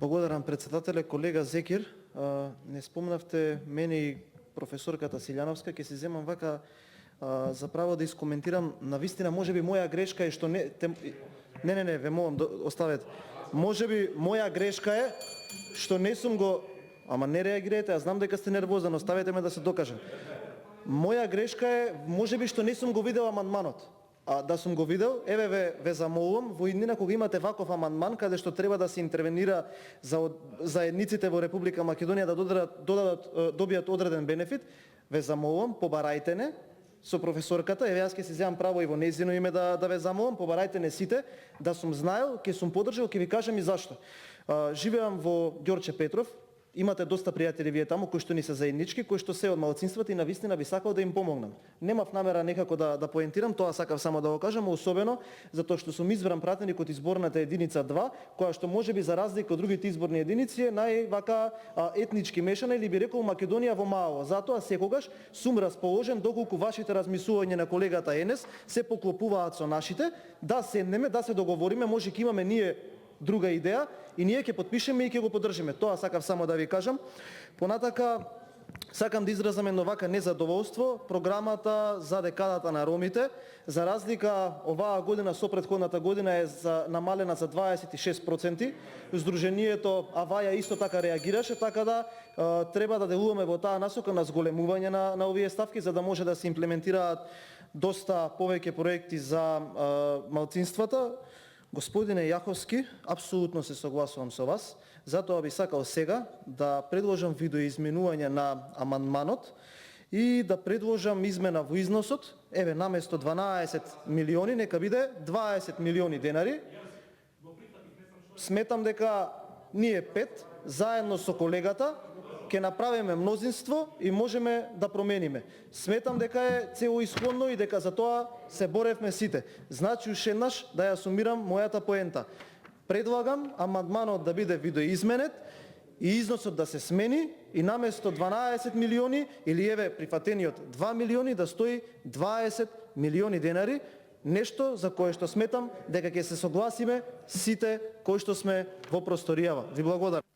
Благодарам, председателе. Колега Зекир, не спомнавте мене и професорката Силјановска, ќе се земам вака за право да искоментирам. Навистина, можеби моја грешка е што не, ве молам, оставете. Можеби моја грешка е што не сум го... Ама не реагирате, аз знам дека сте нервозен, оставете ме да се докажам. Моја грешка е, можеби што не сум го видел амандманот. А да сум го видел, еве ве замолувам, во иднина кога имате ваков амандман каде што треба да се интервенира за заедниците во Република Македонија да добијат одреден бенефит, ве замолувам, побарајте не со професорката, еве јас ќе се земам право и во нејзино име да ве замолам, побарајте не сите, да сум знаел, ќе сум поддржал, ќе ви кажам и зашто. Живеам во Ѓорче Петров. Имате доста пријатели вие таму кои што ни се заеднички, кои што се од малцинствата и навистина би сакал да им помогнам. Немав намера некако да поентирам, тоа сакав само да го кажам, особено затоа што сум избран пратеник од изборната единица 2, која што можеби за разлика од другите изборни единици е највака етнички мешана или би рекол Македонија во мало. Затоа секогаш сум расположен, доколку вашите размислувања на колегата Енес се поклопуваат со нашите, да седнеме, да се договориме, може ќе имаме ние друга идеја и ние ќе потпишеме и ќе го поддржиме. Тоа сакав само да ви кажам. Понатака сакам да изразам едно вака незадоволство. Програмата за декадата на ромите, за разлика оваа година со претходната година е намалена за 26%. Сдруженијето Аваја исто така реагираше, така да треба да делуваме во таа насока на зголемување на овие ставки за да може да се имплементираат доста повеќе проекти за малцинствата. Господине Јаховски, апсолутно се согласувам со вас, затоа би сакал сега да предложам видоизменување на амандманот и да предложам измена во износот, еве наместо 12 милиони, нека биде 20 милиони денари. Сметам дека ние 5, заедно со колегата, ќе направиме мнозинство и можеме да промениме. Сметам дека е целоисходно и дека за тоа се боревме сите. Значи, уште еднаш да ја сумирам мојата поента. Предлагам амандманот да биде видоизменет и износот да се смени и наместо 12 милиони или еве прифатениот 2 милиони да стои 20 милиони денари, нешто за кое што сметам дека ќе се согласиме сите кои што сме во просторијава. Ви благодарам.